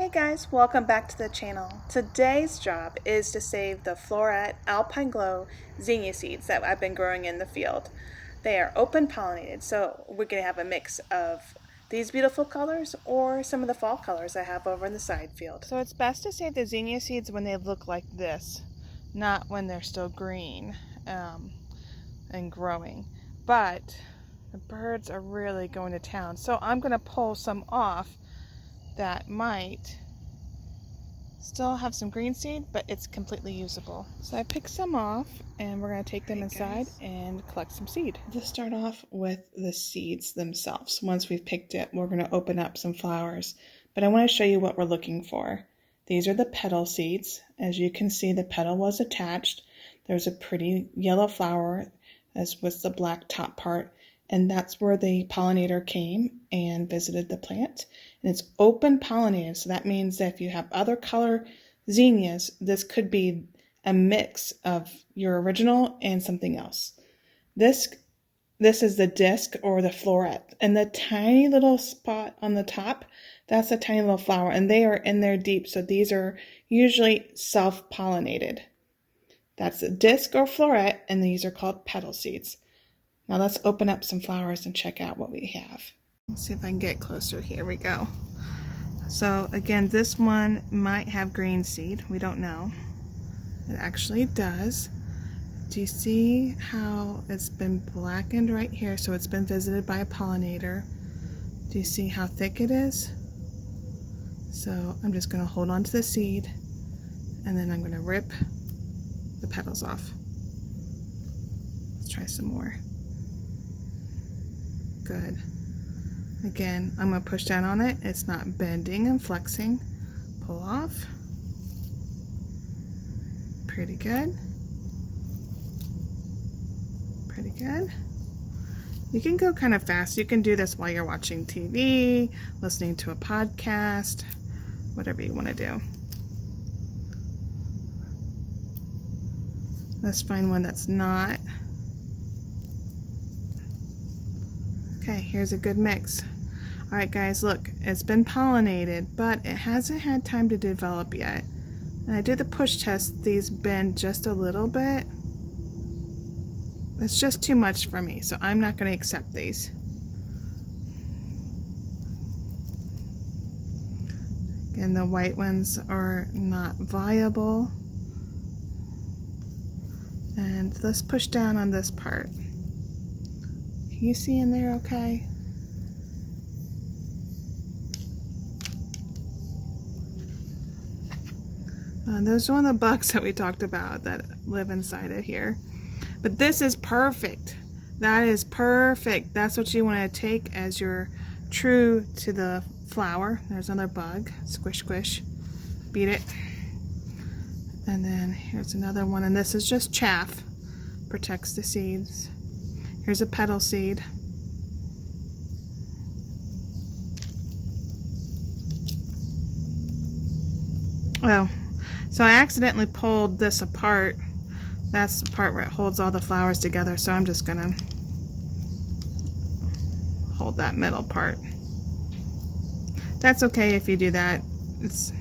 Hey guys, welcome back to the channel. Today's job is to save the Floret Alpine Glow zinnia seeds that I've been growing in the field. They are open pollinated, so we're going to have a mix of these beautiful colors or some of the fall colors I have over in the side field. So it's best to save the zinnia seeds when they look like this, not when they're still green and growing. But the birds are really going to town, so I'm going to pull some off that might still have some green seed, but it's completely usable. So I picked some off and we're going to take them inside and collect some seed. Let's start off with the seeds themselves. Once we've picked it, we're going to open up some flowers, but I want to show you what we're looking for. These are the petal seeds. As you can see, the petal was attached. There's a pretty yellow flower as with the black top part, and that's where the pollinator came and visited the plant. And it's open pollinated, so that means that if you have other color zinnias, this could be a mix of your original and something else. This is the disc or the floret, and the tiny little spot on the top, that's a tiny little flower, and they are in there deep, so these are usually self-pollinated. That's a disc or floret, and these are called petal seeds. Now let's open up some flowers and check out what we have. Let's see if I can get closer. Here we go. So again, this one might have green seed. We don't know. It actually does. Do you see how it's been blackened right here? So it's been visited by a pollinator. Do you see how thick it is? So I'm just going to hold on to the seed and then I'm going to rip the petals off. Let's try some more. Good. Again, I'm going to push down on it. It's not bending and flexing. Pull off. Pretty good. Pretty good. You can go kind of fast. You can do this while you're watching TV, listening to a podcast, whatever you want to do. Let's find one that's not. Okay, here's a good mix. All right, guys, look, it's been pollinated, but it hasn't had time to develop yet. And I did the push test. These bend just a little bit. It's just too much for me, so I'm not going to accept these. Again, the white ones are not viable. And let's push down on this part. Can you see in there okay? Those are one of the bugs that we talked about that live inside of here. But this is perfect. That is perfect. That's what you want to take as your true to the flower. There's another bug. Squish, squish. Beat it. And then here's another one. And this is just chaff. Protects the seeds. Here's a petal seed. Oh, so I accidentally pulled this apart. That's the part where it holds all the flowers together, so I'm just gonna hold that middle part. That's okay if you do that. That's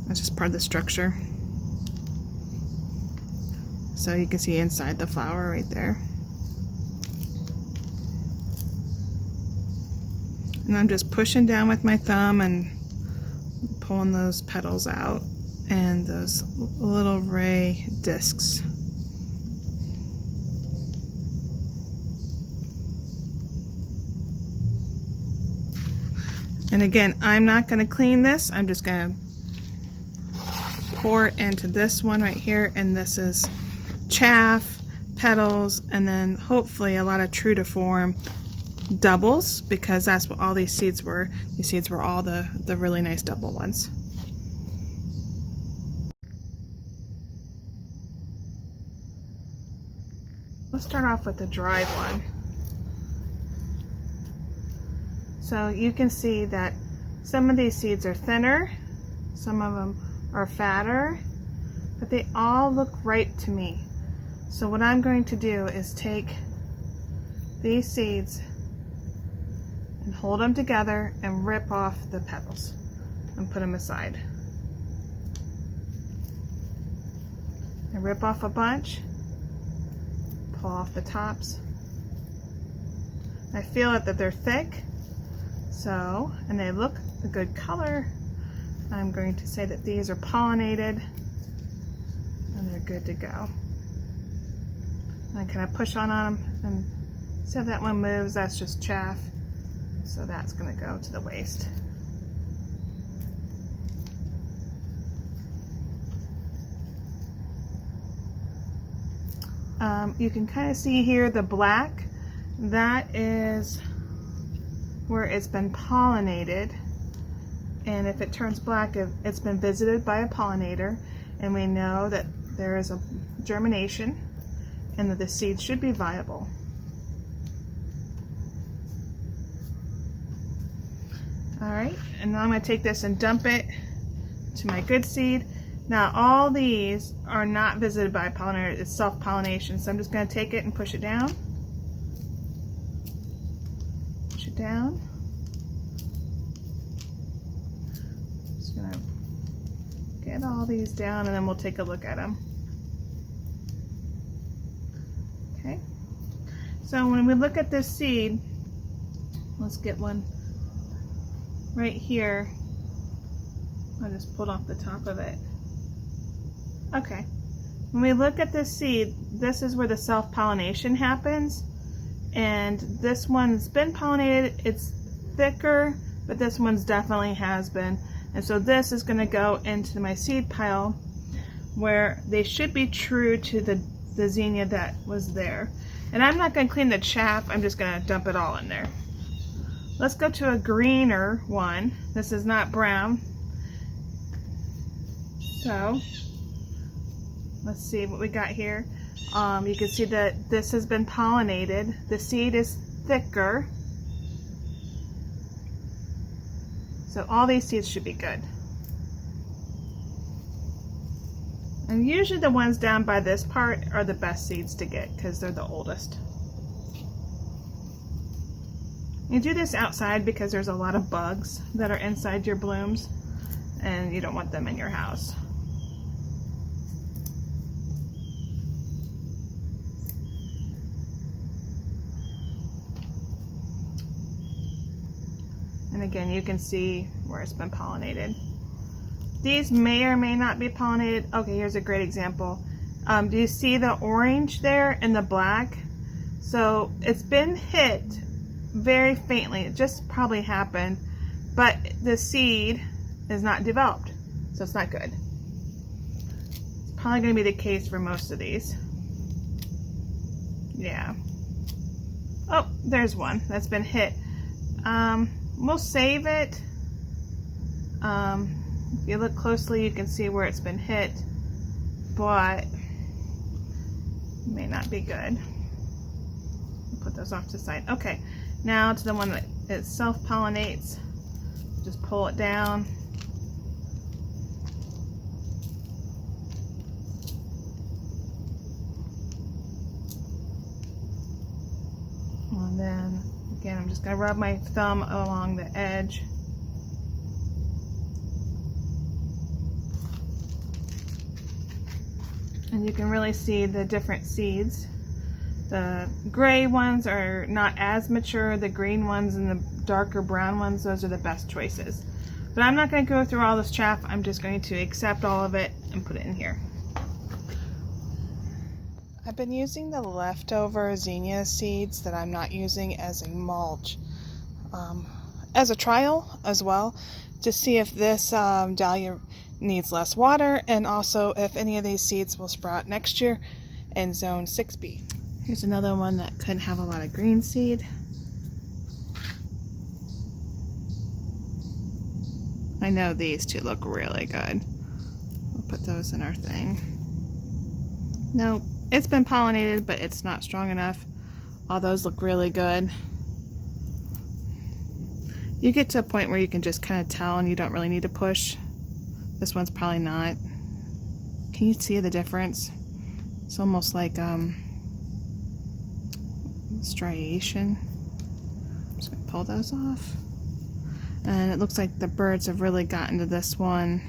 just part of the structure. So you can see inside the flower right there. And I'm just pushing down with my thumb and pulling those petals out and those little ray discs. And again, I'm not going to clean this. I'm just going to pour it into this one right here, and this is chaff, petals, and then hopefully a lot of true to form doubles, because that's what all these seeds were. These seeds were all the really nice double ones. Let's start off with the dried one. So you can see that some of these seeds are thinner, some of them are fatter, but they all look right to me. So what I'm going to do is take these seeds and hold them together and rip off the petals. and put them aside. I rip off a bunch, pull off the tops. I feel it that they're thick, so, and they look a good color. I'm going to say that these are pollinated and they're good to go. I kind of push on them and see if that one moves. That's just chaff, so that's going to go to the waste. You can kind of see here the black, that is where it's been pollinated, and if it turns black, it's been visited by a pollinator, and we know that there is a germination and that the seed should be viable. Alright, and now I'm going to take this and dump it to my good seed. Now all these are not visited by a pollinator, it's self-pollination, so I'm just going to take it and push it down. Push it down. Just going to get all these down and then we'll take a look at them. Okay, so when we look at this seed, let's get one right here. I just pulled off the top of it. Okay, when we look at this seed, this is where the self-pollination happens, and this one's been pollinated. It's thicker, but this one's definitely has been, and so this is going to go into my seed pile where they should be true to the zinnia that was there. And I'm not going to clean the chaff, I'm just going to dump it all in there. Let's go to a greener one. This is not brown. So let's see what we got here. You can see that this has been pollinated. The seed is thicker. So all these seeds should be good. And usually the ones down by this part are the best seeds to get because they're the oldest. You do this outside because there's a lot of bugs that are inside your blooms and you don't want them in your house. And again, you can see where it's been pollinated. These may or may not be pollinated. Okay, here's a great example. Do you see the orange there and the black? So it's been hit very faintly. It just probably happened, but the seed is not developed, so it's not good. It's probably going to be the case for most of these. Yeah. Oh, there's one that's been hit. We'll save it. If you look closely, you can see where it's been hit, but it may not be good. I'll put those off to the side. Okay, now to the one that it self-pollinates. Just pull it down. And then again, I'm just going to rub my thumb along the edge. And you can really see the different seeds. The gray ones are not as mature. The green ones and the darker brown ones, those are the best choices. But I'm not going to go through all this chaff. I'm just going to accept all of it and put it in here. I've been using the leftover zinnia seeds that I'm not using as a mulch, as a trial as well, to see if this dahlia needs less water, and also if any of these seeds will sprout next year in zone 6B. Here's another one that could have a lot of green seed. I know these two look really good. We'll put those in our thing. No, it's been pollinated, but it's not strong enough. All those look really good. You get to a point where you can just kind of tell and you don't really need to push. This one's probably not. Can you see the difference? It's almost like striation. I'm just going to pull those off. And it looks like the birds have really gotten to this one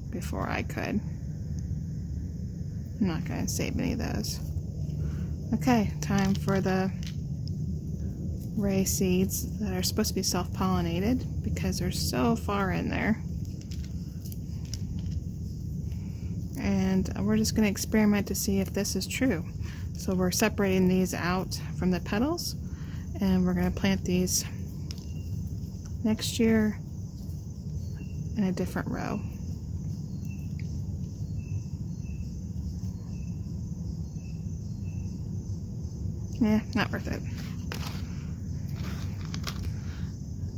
before I could. I'm not going to save any of those. Okay, time for the ray seeds that are supposed to be self-pollinated because they're so far in there. And we're just going to experiment to see if this is true. So we're separating these out from the petals, and we're going to plant these next year in a different row. Yeah, not worth it.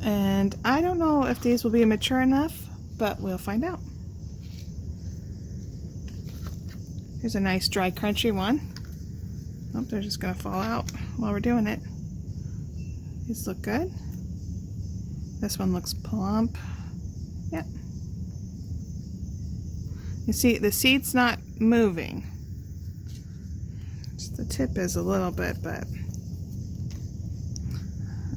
And I don't know if these will be mature enough, but we'll find out. Here's a nice dry crunchy one. Oh, they're just gonna fall out while we're doing it. These look good. This one looks plump. Yep. You see, the seed's not moving. Just the tip is a little bit, but.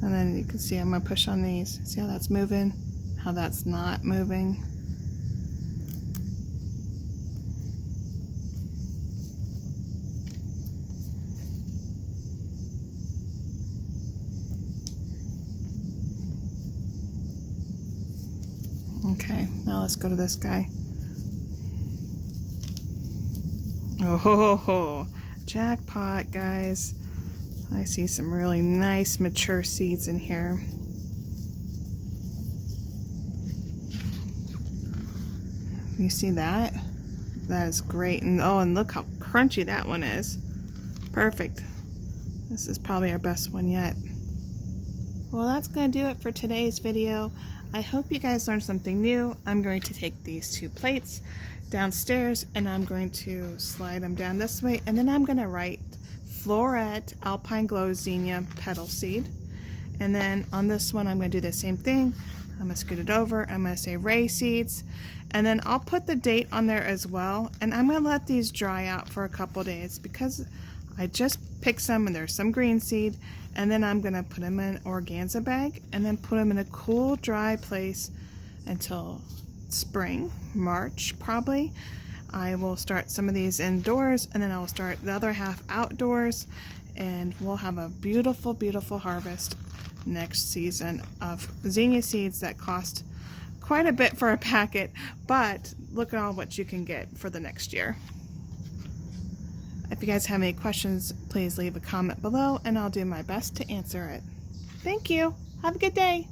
And then you can see I'm gonna push on these. See how that's moving? How that's not moving? Okay, now let's go to this guy. Oh, ho, ho. Jackpot, guys. I see some really nice mature seeds in here. You see that? That is great. And oh, and look how crunchy that one is. Perfect. This is probably our best one yet. Well, that's going to do it for today's video. I hope you guys learned something new. I'm going to take these 2 plates downstairs and I'm going to slide them down this way, and then I'm going to write Floret Alpine Glow Zinnia petal seed. And then on this one I'm going to do the same thing. I'm going to scoot it over. I'm going to say ray seeds, and then I'll put the date on there as well. And I'm going to let these dry out for a couple days because I just picked some and there's some green seed. And then I'm going to put them in an organza bag and then put them in a cool, dry place until spring, March probably. I will start some of these indoors, and then I will start the other half outdoors, and we'll have a beautiful, beautiful harvest next season of zinnia seeds that cost quite a bit for a packet, but look at all what you can get for the next year. If you guys have any questions, please leave a comment below and I'll do my best to answer it. Thank you. Have a good day.